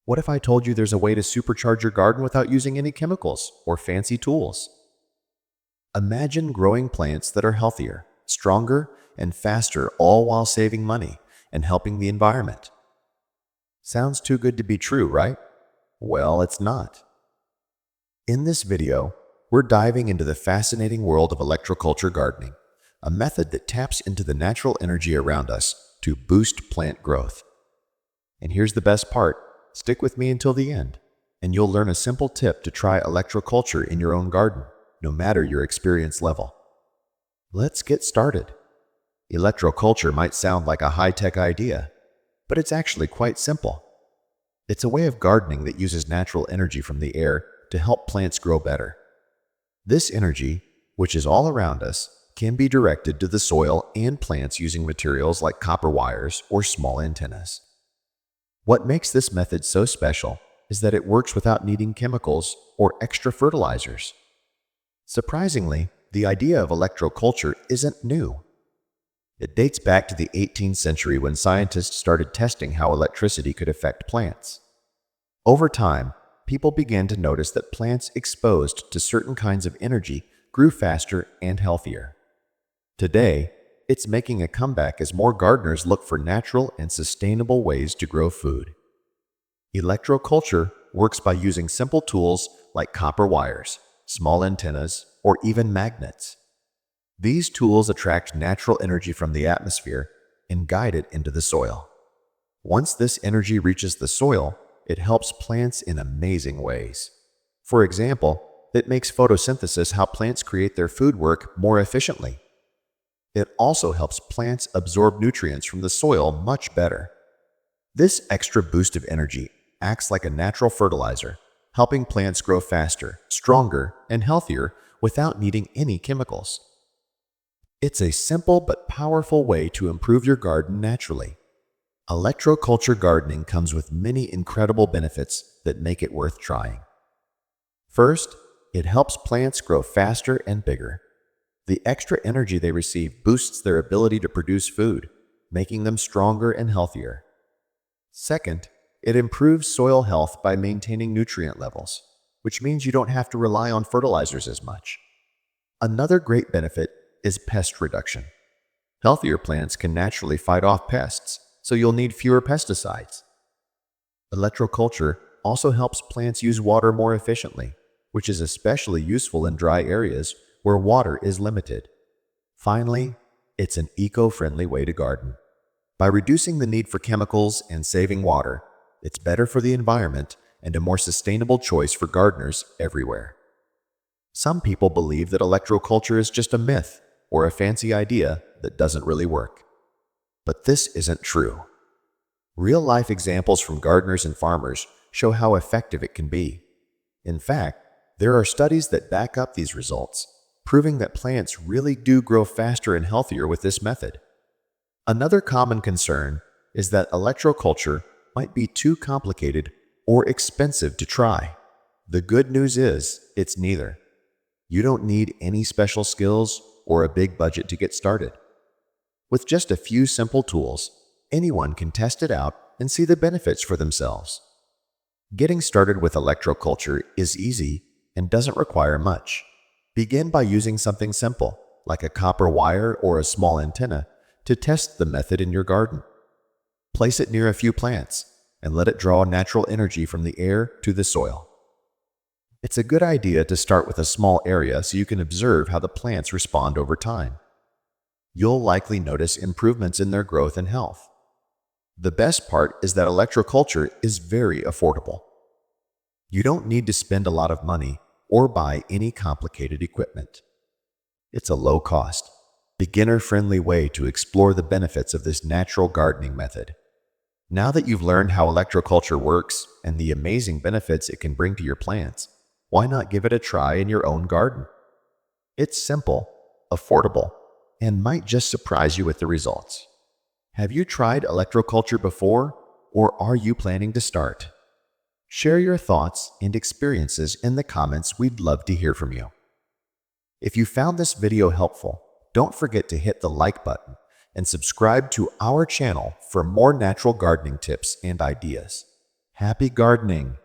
What if I told you there's a way to supercharge your garden without using any chemicals or fancy tools? Imagine growing plants that are healthier, stronger, and faster, all while saving money and helping the environment. Sounds too good to be true, right? Well, it's not. In this video, we're diving into the fascinating world of electroculture gardening, a method that taps into the natural energy around us to boost plant growth. And here's the best part. Stick with me until the end, and you'll learn a simple tip to try electroculture in your own garden, no matter your experience level. Let's get started. Electroculture might sound like a high-tech idea, but it's actually quite simple. It's a way of gardening that uses natural energy from the air to help plants grow better. This energy, which is all around us, can be directed to the soil and plants using materials like copper wires or small antennas. What makes this method so special is that it works without needing chemicals or extra fertilizers. Surprisingly, the idea of electroculture isn't new. It dates back to the 18th century when scientists started testing how electricity could affect plants. Over time, people began to notice that plants exposed to certain kinds of energy grew faster and healthier. Today, it's making a comeback as more gardeners look for natural and sustainable ways to grow food. Electroculture works by using simple tools like copper wires, small antennas, or even magnets. These tools attract natural energy from the atmosphere and guide it into the soil. Once this energy reaches the soil, it helps plants in amazing ways. For example, it makes photosynthesis, how plants create their food, work more efficiently. It also helps plants absorb nutrients from the soil much better. This extra boost of energy acts like a natural fertilizer, helping plants grow faster, stronger, and healthier without needing any chemicals. It's a simple but powerful way to improve your garden naturally. Electroculture gardening comes with many incredible benefits that make it worth trying. First, it helps plants grow faster and bigger. The extra energy they receive boosts their ability to produce food, making them stronger and healthier. Second, it improves soil health by maintaining nutrient levels, which means you don't have to rely on fertilizers as much. Another great benefit is pest reduction. Healthier plants can naturally fight off pests, so you'll need fewer pesticides. Electroculture also helps plants use water more efficiently, which is especially useful in dry areas where water is limited. Finally, it's an eco-friendly way to garden. By reducing the need for chemicals and saving water, it's better for the environment and a more sustainable choice for gardeners everywhere. Some people believe that electroculture is just a myth or a fancy idea that doesn't really work. But this isn't true. Real-life examples from gardeners and farmers show how effective it can be. In fact, there are studies that back up these results, proving that plants really do grow faster and healthier with this method. Another common concern is that electroculture might be too complicated or expensive to try. The good news is, it's neither. You don't need any special skills or a big budget to get started. With just a few simple tools, anyone can test it out and see the benefits for themselves. Getting started with electroculture is easy and doesn't require much. Begin by using something simple, like a copper wire or a small antenna, to test the method in your garden. Place it near a few plants and let it draw natural energy from the air to the soil. It's a good idea to start with a small area so you can observe how the plants respond over time. You'll likely notice improvements in their growth and health. The best part is that electroculture is very affordable. You don't need to spend a lot of money or buy any complicated equipment. It's a low-cost, beginner-friendly way to explore the benefits of this natural gardening method. Now that you've learned how electroculture works and the amazing benefits it can bring to your plants, why not give it a try in your own garden? It's simple, affordable, and might just surprise you with the results. Have you tried electroculture before, or are you planning to start? Share your thoughts and experiences in the comments. We'd love to hear from you. If you found this video helpful, don't forget to hit the like button and subscribe to our channel for more natural gardening tips and ideas. Happy gardening!